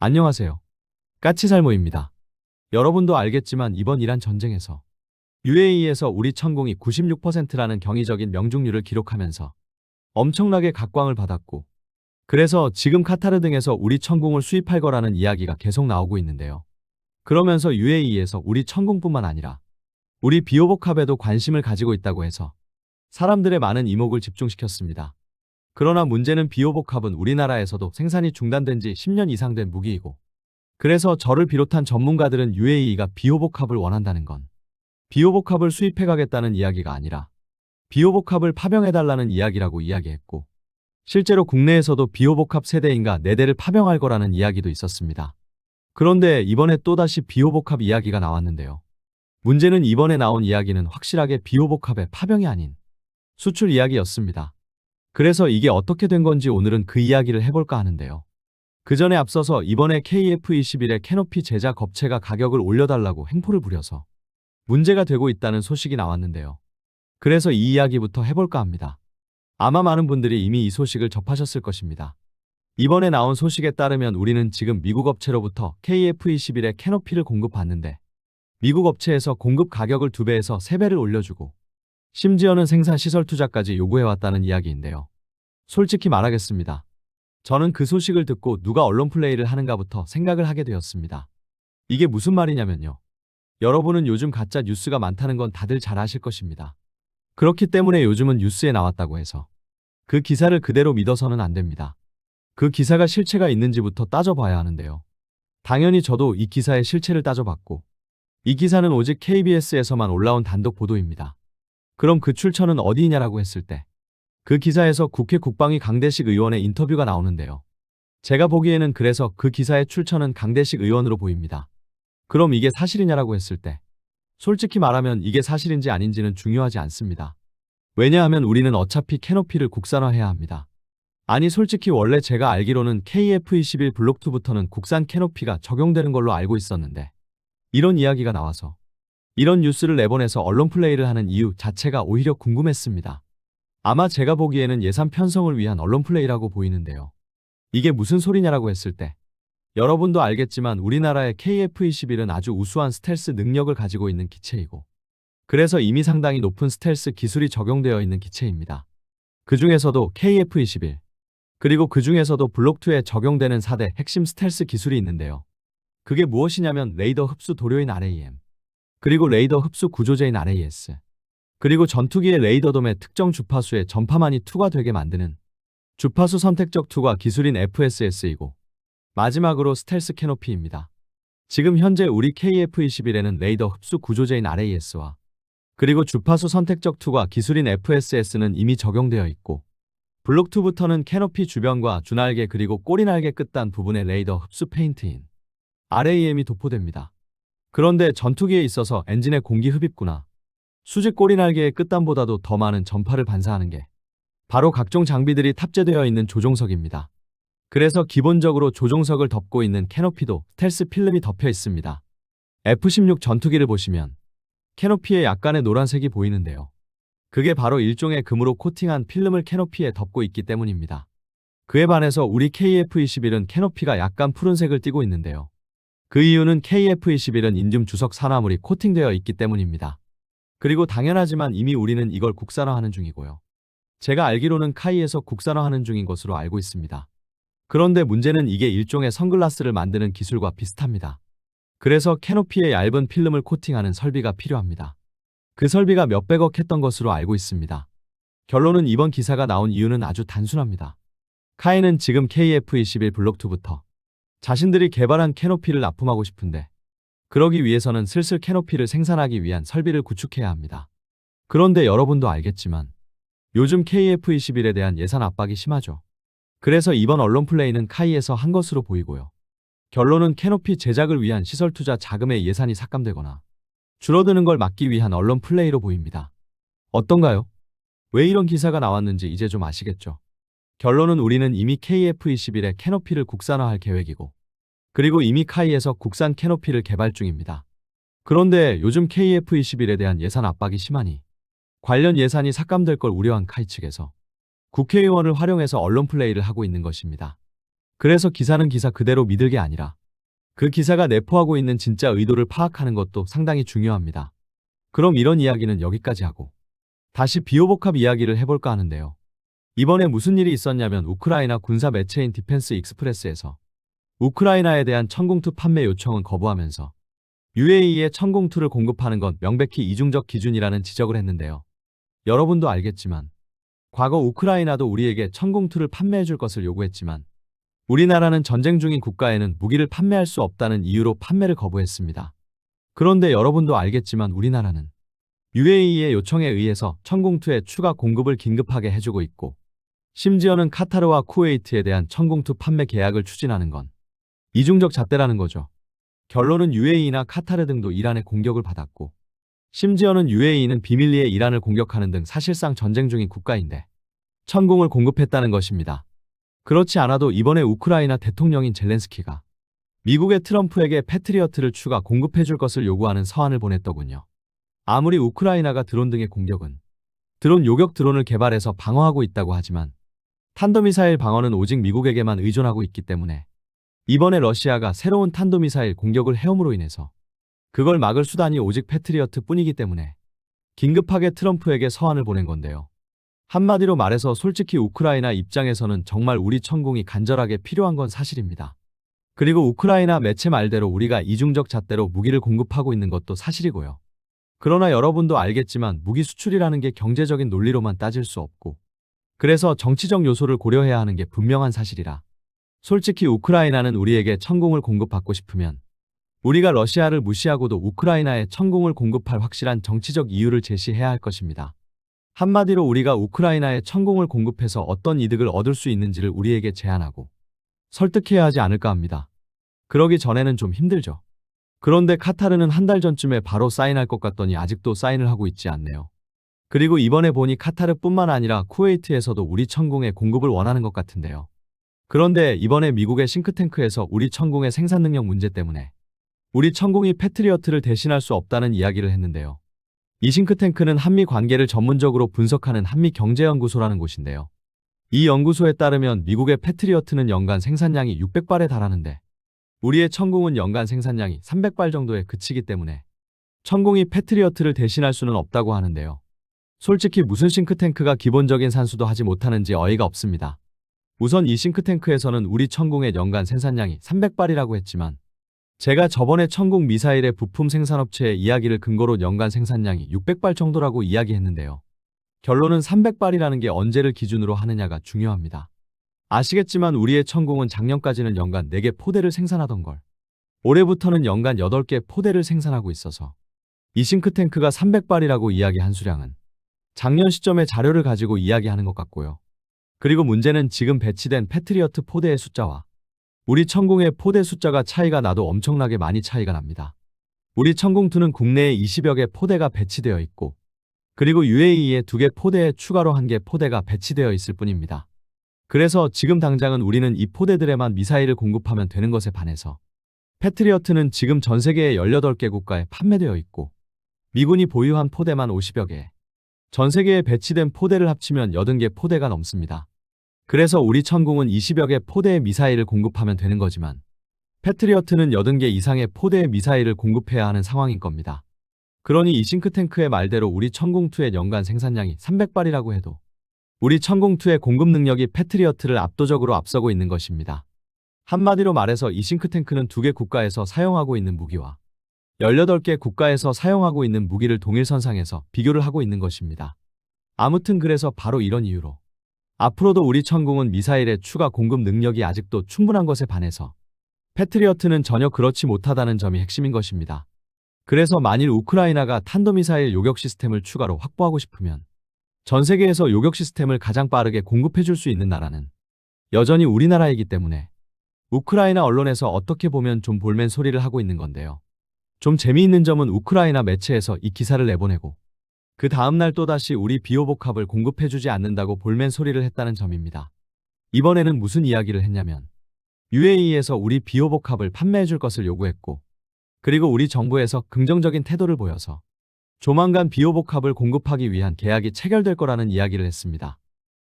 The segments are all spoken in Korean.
안녕하세요. 까치살모입니다. 여러분도 알겠지만 이번 이란 전쟁에서 UAE에서 우리 천공이 96%라는 경이적인 명중률을 기록하면서 엄청나게 각광을 받았고, 그래서 지금 카타르 등에서 우리 천공을 수입할 거라는 이야기가 계속 나오고 있는데요. 그러면서 UAE에서 우리 천공뿐만 아니라 우리 비오복합에도 관심을 가지고 있다고 해서 사람들의 많은 이목을 집중시켰습니다. 그러나 문제는 비오복합은 우리나라에서도 생산이 중단된 지 10년 이상 된 무기이고, 그래서 저를 비롯한 전문가들은 UAE가 비오복합을 원한다는 건 비오복합을 수입해가겠다는 이야기가 아니라 비오복합을 파병해달라는 이야기라고 이야기했고, 실제로 국내에서도 비오복합 세대인가 4대를 파병할 거라는 이야기도 있었습니다. 그런데 이번에 또다시 비오복합 이야기가 나왔는데요. 문제는 이번에 나온 이야기는 확실하게 비오복합의 파병이 아닌 수출 이야기였습니다. 그래서 이게 어떻게 된 건지 오늘은 그 이야기를 해볼까 하는데요. 그 전에 앞서서 이번에 KF-21의 캐노피 제작 업체가 가격을 올려달라고 행포를 부려서 문제가 되고 있다는 소식이 나왔는데요. 그래서 이 이야기부터 해볼까 합니다. 아마 많은 분들이 이미 이 소식을 접하셨을 것입니다. 이번에 나온 소식에 따르면 우리는 지금 미국 업체로부터 KF-21의 캐노피를 공급받는데, 미국 업체에서 공급 가격을 2배에서 3배를 올려주고 심지어는 생산 시설 투자까지 요구해왔다는 이야기인데요. 솔직히 말하겠습니다. 저는 그 소식을 듣고 누가 언론 플레이를 하는가부터 생각을 하게 되었습니다. 이게 무슨 말이냐면요. 여러분은 요즘 가짜 뉴스가 많다는 건 다들 잘 아실 것입니다. 그렇기 때문에 요즘은 뉴스에 나왔다고 해서 그 기사를 그대로 믿어서는 안 됩니다. 그 기사가 실체가 있는지부터 따져봐야 하는데요. 당연히 저도 이 기사의 실체를 따져봤고, 이 기사는 오직 KBS에서만 올라온 단독 보도입니다. 그럼 그 출처는 어디이냐라고 했을 때 그 기사에서 국회 국방위 강대식 의원의 인터뷰가 나오는데요. 제가 보기에는 그래서 그 기사의 출처는 강대식 의원으로 보입니다. 그럼 이게 사실이냐라고 했을 때 솔직히 말하면 이게 사실인지 아닌지는 중요하지 않습니다. 왜냐하면 우리는 어차피 캐노피를 국산화해야 합니다. 아니 솔직히 원래 제가 알기로는 KF-21 블록2부터는 국산 캐노피가 적용되는 걸로 알고 있었는데, 이런 이야기가 나와서 이런 뉴스를 내보내서 언론 플레이를 하는 이유 자체가 오히려 궁금했습니다. 아마 제가 보기에는 예산 편성을 위한 언론 플레이라고 보이는데요. 이게 무슨 소리냐라고 했을 때 여러분도 알겠지만 우리나라의 KF-21은 아주 우수한 스텔스 능력을 가지고 있는 기체이고, 그래서 이미 상당히 높은 스텔스 기술이 적용되어 있는 기체입니다. 그 중에서도 KF-21, 그리고 그 중에서도 블록2에 적용되는 4대 핵심 스텔스 기술이 있는데요. 그게 무엇이냐면 레이더 흡수 도료인 RAM, 그리고 레이더 흡수 구조제인 RAS, 그리고 전투기의 레이더돔의 특정 주파수에 전파만이 투과되게 만드는 주파수 선택적 투과 기술인 FSS이고, 마지막으로 스텔스 캐노피입니다. 지금 현재 우리 KF-21에는 레이더 흡수 구조제인 RAS와 그리고 주파수 선택적 투과 기술인 FSS는 이미 적용되어 있고, 블록2부터는 캐노피 주변과 주날개 그리고 꼬리날개 끝단 부분에 레이더 흡수 페인트인 RAM이 도포됩니다. 그런데 전투기에 있어서 엔진의 공기 흡입구나 수직 꼬리날개의 끝단보다도 더 많은 전파를 반사하는 게 바로 각종 장비들이 탑재되어 있는 조종석입니다. 그래서 기본적으로 조종석을 덮고 있는 캐노피도 스텔스 필름이 덮여 있습니다. F-16 전투기를 보시면 캐노피에 약간의 노란색이 보이는데요. 그게 바로 일종의 금으로 코팅한 필름을 캐노피에 덮고 있기 때문입니다. 그에 반해서 우리 KF-21은 캐노피가 약간 푸른색을 띠고 있는데요. 그 이유는 KF-21은 인듐 주석 산화물이 코팅되어 있기 때문입니다. 그리고 당연하지만 이미 우리는 이걸 국산화하는 중이고요. 제가 알기로는 카이에서 국산화하는 중인 것으로 알고 있습니다. 그런데 문제는 이게 일종의 선글라스를 만드는 기술과 비슷합니다. 그래서 캐노피에 얇은 필름을 코팅하는 설비가 필요합니다. 그 설비가 몇백억 했던 것으로 알고 있습니다. 결론은 이번 기사가 나온 이유는 아주 단순합니다. 카이는 지금 KF-21 블록2부터 자신들이 개발한 캐노피를 납품하고 싶은데, 그러기 위해서는 슬슬 캐노피를 생산하기 위한 설비를 구축해야 합니다. 그런데 여러분도 알겠지만 요즘 KF-21에 대한 예산 압박이 심하죠. 그래서 이번 언론 플레이는 카이에서 한 것으로 보이고요. 결론은 캐노피 제작을 위한 시설 투자 자금의 예산이 삭감되거나 줄어드는 걸 막기 위한 언론 플레이로 보입니다. 어떤가요? 왜 이런 기사가 나왔는지 이제 좀 아시겠죠? 결론은 우리는 이미 KF-21의 캐노피를 국산화할 계획이고, 그리고 이미 카이에서 국산 캐노피를 개발 중입니다. 그런데 요즘 KF-21에 대한 예산 압박이 심하니 관련 예산이 삭감될 걸 우려한 카이 측에서 국회의원을 활용해서 언론 플레이를 하고 있는 것입니다. 그래서 기사는 기사 그대로 믿을 게 아니라 그 기사가 내포하고 있는 진짜 의도를 파악하는 것도 상당히 중요합니다. 그럼 이런 이야기는 여기까지 하고 다시 비호복합 이야기를 해볼까 하는데요. 이번에 무슨 일이 있었냐면 우크라이나 군사 매체인 디펜스 익스프레스에서 우크라이나에 대한 천공투 판매 요청은 거부하면서 UAE에 천공투를 공급하는 건 명백히 이중적 기준이라는 지적을 했는데요. 여러분도 알겠지만 과거 우크라이나도 우리에게 천공투를 판매해 줄 것을 요구했지만 우리나라는 전쟁 중인 국가에는 무기를 판매할 수 없다는 이유로 판매를 거부했습니다. 그런데 여러분도 알겠지만 우리나라는 UAE의 요청에 의해서 천공투의 추가 공급을 긴급하게 해주고 있고 심지어는 카타르와 쿠웨이트에 대한 천공투 판매 계약을 추진하는 건 이중적 잣대라는 거죠. 결론은 UAE나 카타르 등도 이란의 공격을 받았고 심지어는 UAE는 비밀리에 이란을 공격하는 등 사실상 전쟁 중인 국가인데 천공을 공급했다는 것입니다. 그렇지 않아도 이번에 우크라이나 대통령인 젤렌스키가 미국의 트럼프에게 패트리어트를 추가 공급해 줄 것을 요구하는 서한을 보냈더군요. 아무리 우크라이나가 드론 등의 공격은 드론 요격 드론을 개발해서 방어하고 있다고 하지만 탄도미사일 방어는 오직 미국에게만 의존하고 있기 때문에 이번에 러시아가 새로운 탄도미사일 공격을 해옴으로 인해서 그걸 막을 수단이 오직 패트리어트 뿐이기 때문에 긴급하게 트럼프에게 서한을 보낸 건데요. 한마디로 말해서 솔직히 우크라이나 입장에서는 정말 우리 천공이 간절하게 필요한 건 사실입니다. 그리고 우크라이나 매체 말대로 우리가 이중적 잣대로 무기를 공급하고 있는 것도 사실이고요. 그러나 여러분도 알겠지만 무기 수출이라는 게 경제적인 논리로만 따질 수 없고 그래서 정치적 요소를 고려해야 하는 게 분명한 사실이라 솔직히 우크라이나는 우리에게 천공을 공급받고 싶으면 우리가 러시아를 무시하고도 우크라이나에 천공을 공급할 확실한 정치적 이유를 제시해야 할 것입니다. 한마디로 우리가 우크라이나에 천공을 공급해서 어떤 이득을 얻을 수 있는지를 우리에게 제안하고 설득해야 하지 않을까 합니다. 그러기 전에는 좀 힘들죠. 그런데 카타르는 한 달 전쯤에 바로 사인할 것 같더니 아직도 사인을 하고 있지 않네요. 그리고 이번에 보니 카타르뿐만 아니라 쿠웨이트에서도 우리 천공의 공급을 원하는 것 같은데요. 그런데 이번에 미국의 싱크탱크에서 우리 천공의 생산 능력 문제 때문에 우리 천공이 패트리어트를 대신할 수 없다는 이야기를 했는데요. 이 싱크탱크는 한미 관계를 전문적으로 분석하는 한미경제연구소라는 곳인데요. 이 연구소에 따르면 미국의 패트리어트는 연간 생산량이 600발에 달하는데 우리의 천공은 연간 생산량이 300발 정도에 그치기 때문에 천공이 패트리어트를 대신할 수는 없다고 하는데요. 솔직히 무슨 싱크탱크가 기본적인 산수도 하지 못하는지 어이가 없습니다. 우선 이 싱크탱크에서는 우리 천공의 연간 생산량이 300발이라고 했지만 제가 저번에 천공 미사일의 부품 생산업체의 이야기를 근거로 연간 생산량이 600발 정도라고 이야기했는데요. 결론은 300발이라는 게 언제를 기준으로 하느냐가 중요합니다. 아시겠지만 우리의 천공은 작년까지는 연간 4개 포대를 생산하던 걸 올해부터는 연간 8개 포대를 생산하고 있어서 이 싱크탱크가 300발이라고 이야기한 수량은 작년 시점의 자료를 가지고 이야기하는 것 같고요. 그리고 문제는 지금 배치된 패트리어트 포대의 숫자와 우리 천공의 포대 숫자가 차이가 나도 엄청나게 많이 차이가 납니다. 우리 천공2는 국내에 20여 개 포대가 배치되어 있고 그리고 UAE에 2개 포대에 추가로 1개 포대가 배치되어 있을 뿐입니다. 그래서 지금 당장은 우리는 이 포대들에만 미사일을 공급하면 되는 것에 반해서 패트리어트는 지금 전 세계의 18개 국가에 판매되어 있고 미군이 보유한 포대만 50여 개, 전 세계에 배치된 포대를 합치면 80개 포대가 넘습니다. 그래서 우리 천공은 20여 개 포대의 미사일을 공급하면 되는 거지만 패트리어트는 80개 이상의 포대의 미사일을 공급해야 하는 상황인 겁니다. 그러니 이 싱크탱크의 말대로 우리 천공2의 연간 생산량이 300발이라고 해도 우리 천공2의 공급 능력이 패트리어트를 압도적으로 앞서고 있는 것입니다. 한마디로 말해서 이 싱크탱크는 2개 국가에서 사용하고 있는 무기와 18개 국가에서 사용하고 있는 무기를 동일선상에서 비교를 하고 있는 것입니다. 아무튼 그래서 바로 이런 이유로 앞으로도 우리 천공은 미사일의 추가 공급 능력이 아직도 충분한 것에 반해서 패트리어트는 전혀 그렇지 못하다는 점이 핵심인 것입니다. 그래서 만일 우크라이나가 탄도미사일 요격 시스템을 추가로 확보하고 싶으면 전 세계에서 요격 시스템을 가장 빠르게 공급해 줄 수 있는 나라는 여전히 우리나라이기 때문에 우크라이나 언론에서 어떻게 보면 좀 볼멘 소리를 하고 있는 건데요. 좀 재미있는 점은 우크라이나 매체에서 이 기사를 내보내고 그 다음날 또다시 우리 비호복합을 공급해주지 않는다고 볼멘 소리를 했다는 점입니다. 이번에는 무슨 이야기를 했냐면 UAE에서 우리 비호복합을 판매해줄 것을 요구했고 그리고 우리 정부에서 긍정적인 태도를 보여서 조만간 비호복합을 공급하기 위한 계약이 체결될 거라는 이야기를 했습니다.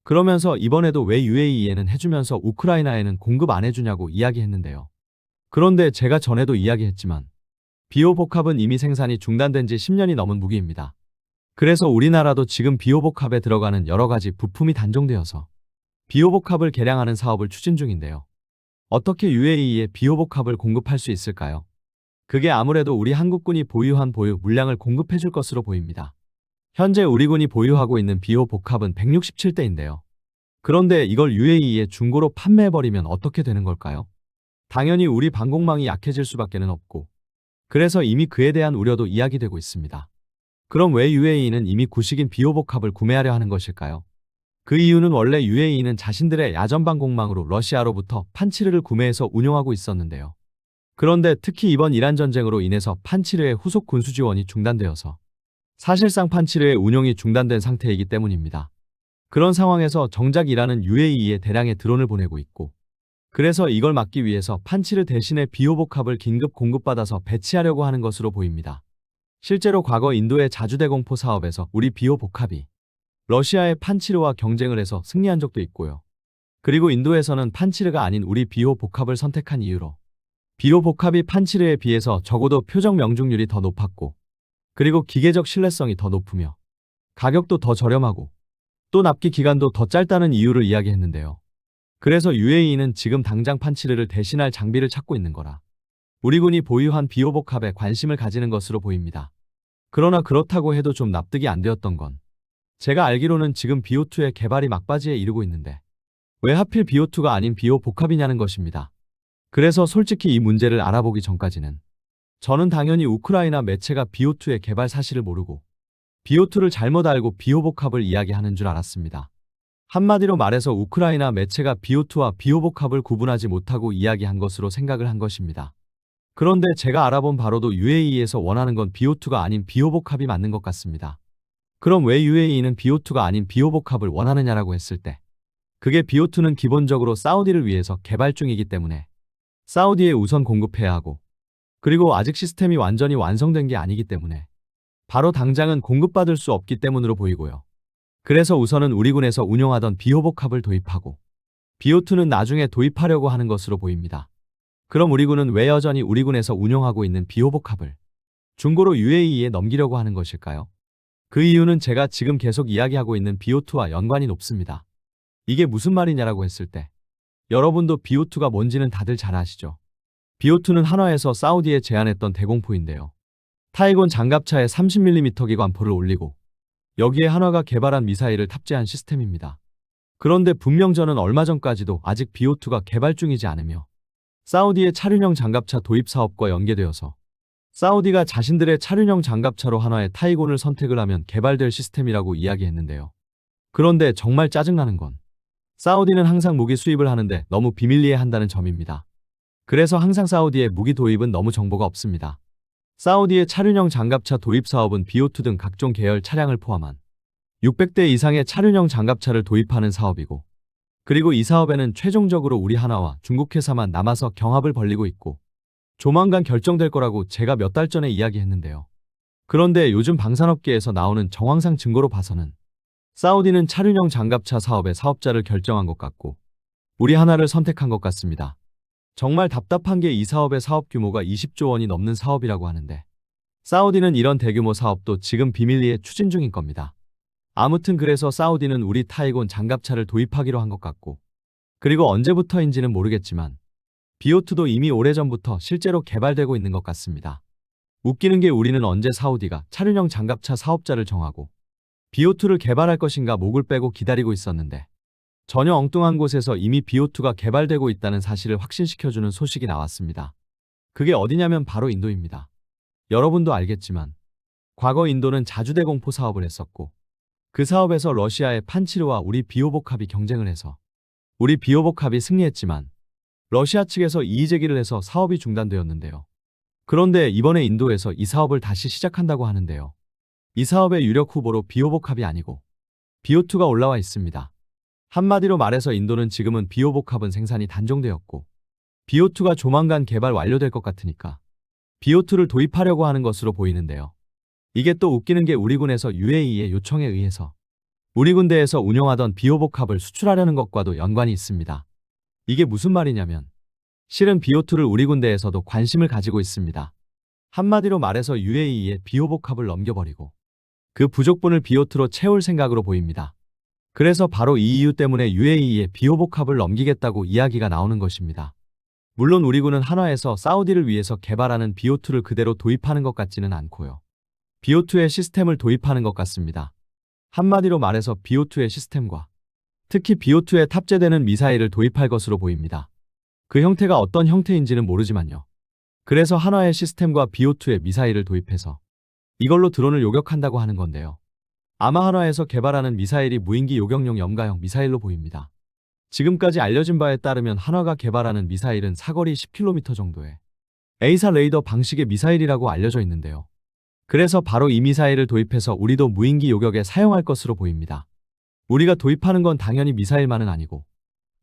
그러면서 이번에도 왜 UAE에는 해주면서 우크라이나에는 공급 안 해주냐고 이야기했는데요. 그런데 제가 전에도 이야기했지만 비오복합은 이미 생산이 중단된 지 10년이 넘은 무기입니다. 그래서 우리나라도 지금 비오복합에 들어가는 여러 가지 부품이 단종되어서 비오복합을 개량하는 사업을 추진 중인데요. 어떻게 UAE에 비오복합을 공급할 수 있을까요? 그게 아무래도 우리 한국군이 보유한 보유 물량을 공급해 줄 것으로 보입니다. 현재 우리 군이 보유하고 있는 비오복합은 167대인데요. 그런데 이걸 UAE에 중고로 판매해버리면 어떻게 되는 걸까요? 당연히 우리 방공망이 약해질 수밖에는 없고, 그래서 이미 그에 대한 우려도 이야기되고 있습니다. 그럼 왜 UAE는 이미 구식인 비오복합을 구매하려 하는 것일까요? 그 이유는 원래 UAE는 자신들의 야전방공망으로 러시아로부터 판치르를 구매해서 운용하고 있었는데요. 그런데 특히 이번 이란 전쟁으로 인해서 판치르의 후속 군수 지원이 중단되어서 사실상 판치르의 운용이 중단된 상태이기 때문입니다. 그런 상황에서 정작 이란은 UAE에 대량의 드론을 보내고 있고, 그래서 이걸 막기 위해서 판치르 대신에 비오복합을 긴급 공급받아서 배치하려고 하는 것으로 보입니다. 실제로 과거 인도의 자주대공포 사업에서 우리 비오복합이 러시아의 판치르와 경쟁을 해서 승리한 적도 있고요. 그리고 인도에서는 판치르가 아닌 우리 비오복합을 선택한 이유로 비오복합이 판치르에 비해서 적어도 표적 명중률이 더 높았고, 그리고 기계적 신뢰성이 더 높으며 가격도 더 저렴하고 또 납기 기간도 더 짧다는 이유를 이야기했는데요. 그래서 UAE는 지금 당장 판치르를 대신할 장비를 찾고 있는 거라 우리 군이 보유한 비오복합에 관심을 가지는 것으로 보입니다. 그러나 그렇다고 해도 좀 납득이 안 되었던 건 제가 알기로는 지금 BO2의 개발이 막바지에 이르고 있는데 왜 하필 BO2가 아닌 비오복합이냐는 것입니다. 그래서 솔직히 이 문제를 알아보기 전까지는 저는 당연히 우크라이나 매체가 BO2의 개발 사실을 모르고 BO2를 잘못 알고 비오복합을 이야기하는 줄 알았습니다. 한마디로 말해서 우크라이나 매체가 BO2와 비오복합을 구분하지 못하고 이야기한 것으로 생각을 한 것입니다. 그런데 제가 알아본 바로도 UAE에서 원하는 건 BO2가 아닌 비오복합이 맞는 것 같습니다. 그럼 왜 UAE는 BO2가 아닌 비오복합을 원하느냐라고 했을 때 그게 BO2는 기본적으로 사우디를 위해서 개발 중이기 때문에 사우디에 우선 공급해야 하고, 그리고 아직 시스템이 완전히 완성된 게 아니기 때문에 바로 당장은 공급받을 수 없기 때문으로 보이고요. 그래서 우선은 우리 군에서 운용하던 비오복합을 도입하고 BO2는 나중에 도입하려고 하는 것으로 보입니다. 그럼 우리 군은 왜 여전히 우리 군에서 운용하고 있는 비오복합을 중고로 UAE에 넘기려고 하는 것일까요? 그 이유는 제가 지금 계속 이야기하고 있는 BO2와 연관이 높습니다. 이게 무슨 말이냐라고 했을 때 여러분도 BO2가 뭔지는 다들 잘 아시죠? BO2는 한화에서 사우디에 제안했던 대공포인데요. 타이곤 장갑차에 30mm 기관포를 올리고 여기에 한화가 개발한 미사일을 탑재한 시스템입니다. 그런데 분명 저는 얼마 전까지도 아직 BO2가 개발 중이지 않으며 사우디의 차륜형 장갑차 도입 사업과 연계되어서 사우디가 자신들의 차륜형 장갑차로 한화의 타이곤을 선택을 하면 개발될 시스템이라고 이야기했는데요. 그런데 정말 짜증나는 건 사우디는 항상 무기 수입을 하는데 너무 비밀리에 한다는 점입니다. 그래서 항상 사우디의 무기 도입은 너무 정보가 없습니다. 사우디의 차륜형 장갑차 도입 사업은 BO2 등 각종 계열 차량을 포함한 600대 이상의 차륜형 장갑차를 도입하는 사업이고, 그리고 이 사업에는 최종적으로 우리 하나와 중국 회사만 남아서 경합을 벌이고 있고 조만간 결정될 거라고 제가 몇 달 전에 이야기했는데요. 그런데 요즘 방산업계에서 나오는 정황상 증거로 봐서는 사우디는 차륜형 장갑차 사업의 사업자를 결정한 것 같고 우리 하나를 선택한 것 같습니다. 정말 답답한 게 이 사업의 사업 규모가 20조 원이 넘는 사업이라고 하는데 사우디는 이런 대규모 사업도 지금 비밀리에 추진 중인 겁니다. 아무튼 그래서 사우디는 우리 타이곤 장갑차를 도입하기로 한 것 같고, 그리고 언제부터인지는 모르겠지만 BO2도 이미 오래전부터 실제로 개발되고 있는 것 같습니다. 웃기는 게 우리는 언제 사우디가 차륜형 장갑차 사업자를 정하고 BO2를 개발할 것인가 목을 빼고 기다리고 있었는데 전혀 엉뚱한 곳에서 이미 BO2가 개발되고 있다는 사실을 확신시켜주는 소식이 나왔습니다. 그게 어디냐면 바로 인도입니다. 여러분도 알겠지만 과거 인도는 자주대공포 사업을 했었고 그 사업에서 러시아의 판치르와 우리 비오복합이 경쟁을 해서 우리 비오복합이 승리했지만 러시아 측에서 이의제기를 해서 사업이 중단되었는데요. 그런데 이번에 인도에서 이 사업을 다시 시작한다고 하는데요. 이 사업의 유력 후보로 비오복합이 아니고 BO2가 올라와 있습니다. 한마디로 말해서 인도는 지금은 비오복합은 생산이 단종되었고 BO2가 조만간 개발 완료될 것 같으니까 BO2를 도입하려고 하는 것으로 보이는데요. 이게 또 웃기는 게 우리 군에서 UAE의 요청에 의해서 우리 군대에서 운용하던 비호복합을 수출하려는 것과도 연관이 있습니다. 이게 무슨 말이냐면 실은 BO2를 우리 군대에서도 관심을 가지고 있습니다. 한마디로 말해서 UAE에 비호복합을 넘겨버리고 그 부족분을 BO2로 채울 생각으로 보입니다. 그래서 바로 이 이유 때문에 UAE에 비호복합을 넘기겠다고 이야기가 나오는 것입니다. 물론 우리 군은 한화에서 사우디를 위해서 개발하는 BO2를 그대로 도입하는 것 같지는 않고요. BO2의 시스템을 도입하는 것 같습니다. 한마디로 말해서 BO2의 시스템과 특히 BO2에 탑재되는 미사일을 도입할 것으로 보입니다. 그 형태가 어떤 형태인지는 모르지만요. 그래서 한화의 시스템과 BO2의 미사일을 도입해서 이걸로 드론을 요격한다고 하는 건데요. 아마 한화에서 개발하는 미사일이 무인기 요격용 염가형 미사일로 보입니다. 지금까지 알려진 바에 따르면 한화가 개발하는 미사일은 사거리 10km 정도의 A사 레이더 방식의 미사일이라고 알려져 있는데요. 그래서 바로 이 미사일을 도입해서 우리도 무인기 요격에 사용할 것으로 보입니다. 우리가 도입하는 건 당연히 미사일만은 아니고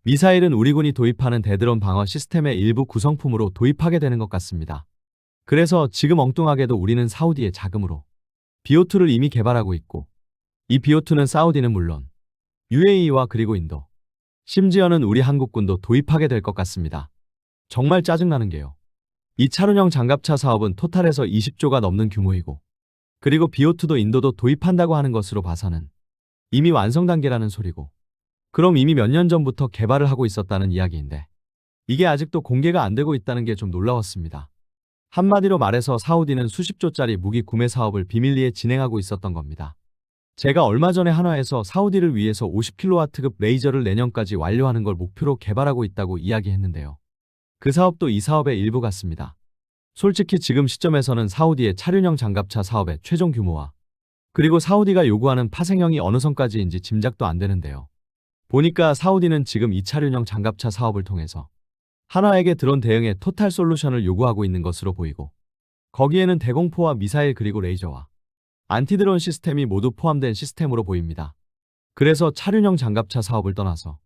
미사일은 우리 군이 도입하는 대드론 방어 시스템의 일부 구성품으로 도입하게 되는 것 같습니다. 그래서 지금 엉뚱하게도 우리는 사우디의 자금으로 BO2를 이미 개발하고 있고 이 BO2는 사우디는 물론 UAE와 그리고 인도, 심지어는 우리 한국군도 도입하게 될 것 같습니다. 정말 짜증나는 게요. 이 차륜형 장갑차 사업은 토탈에서 20조가 넘는 규모이고 그리고 BO2도 인도도 도입한다고 하는 것으로 봐서는 이미 완성 단계라는 소리고 그럼 이미 몇 년 전부터 개발을 하고 있었다는 이야기인데 이게 아직도 공개가 안 되고 있다는 게 좀 놀라웠습니다. 한마디로 말해서 사우디는 수십조짜리 무기 구매 사업을 비밀리에 진행하고 있었던 겁니다. 제가 얼마 전에 한화에서 사우디를 위해서 50kW급 레이저를 내년까지 완료하는 걸 목표로 개발하고 있다고 이야기했는데요. 그 사업도 이 사업의 일부 같습니다. 솔직히 지금 시점에서는 사우디의 차륜형 장갑차 사업의 최종 규모와 그리고 사우디가 요구하는 파생형이 어느 선까지인지 짐작도 안 되는데요. 보니까 사우디는 지금 이 차륜형 장갑차 사업을 통해서 한화에게 드론 대응의 토탈 솔루션을 요구하고 있는 것으로 보이고 거기에는 대공포와 미사일 그리고 레이저와 안티드론 시스템이 모두 포함된 시스템으로 보입니다. 그래서 차륜형 장갑차 사업을 떠나서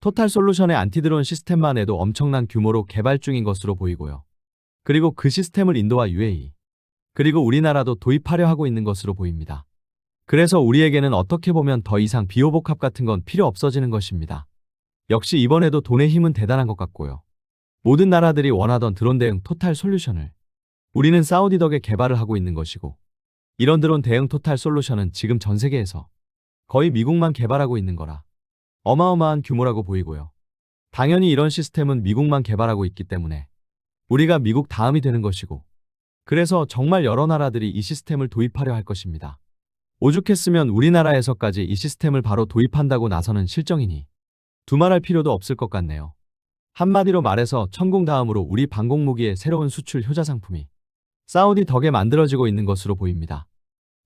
토탈 솔루션의 안티드론 시스템만 해도 엄청난 규모로 개발 중인 것으로 보이고요. 그리고 그 시스템을 인도와 UAE, 그리고 우리나라도 도입하려 하고 있는 것으로 보입니다. 그래서 우리에게는 어떻게 보면 더 이상 비호복합 같은 건 필요 없어지는 것입니다. 역시 이번에도 돈의 힘은 대단한 것 같고요. 모든 나라들이 원하던 드론 대응 토탈 솔루션을 우리는 사우디 덕에 개발을 하고 있는 것이고 이런 드론 대응 토탈 솔루션은 지금 전 세계에서 거의 미국만 개발하고 있는 거라 어마어마한 규모라고 보이고요. 당연히 이런 시스템은 미국만 개발하고 있기 때문에 우리가 미국 다음이 되는 것이고 그래서 정말 여러 나라들이 이 시스템을 도입하려 할 것입니다. 오죽했으면 우리나라에서까지 이 시스템을 바로 도입한다고 나서는 실정이니 두말할 필요도 없을 것 같네요. 한마디로 말해서 천공 다음으로 우리 방공무기의 새로운 수출 효자 상품이 사우디 덕에 만들어지고 있는 것으로 보입니다.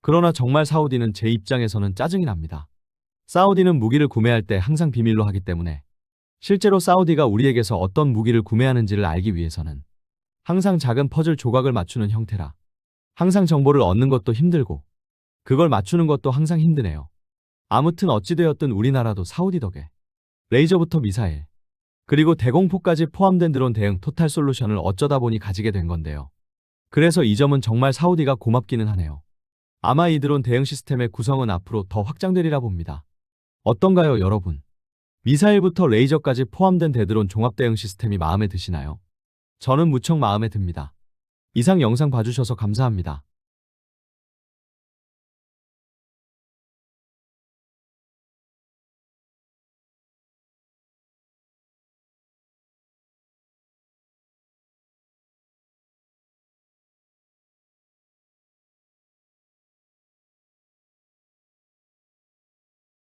그러나 정말 사우디는 제 입장에서는 짜증이 납니다. 사우디는 무기를 구매할 때 항상 비밀로 하기 때문에 실제로 사우디가 우리에게서 어떤 무기를 구매하는지를 알기 위해서는 항상 작은 퍼즐 조각을 맞추는 형태라 항상 정보를 얻는 것도 힘들고 그걸 맞추는 것도 항상 힘드네요. 아무튼 어찌되었든 우리나라도 사우디 덕에 레이저부터 미사일 그리고 대공포까지 포함된 드론 대응 토탈 솔루션을 어쩌다 보니 가지게 된 건데요. 그래서 이 점은 정말 사우디가 고맙기는 하네요. 아마 이 드론 대응 시스템의 구성은 앞으로 더 확장되리라 봅니다. 어떤가요, 여러분? 미사일부터 레이저까지 포함된 대드론 종합 대응 시스템이 마음에 드시나요? 저는 무척 마음에 듭니다. 이상 영상 봐주셔서 감사합니다.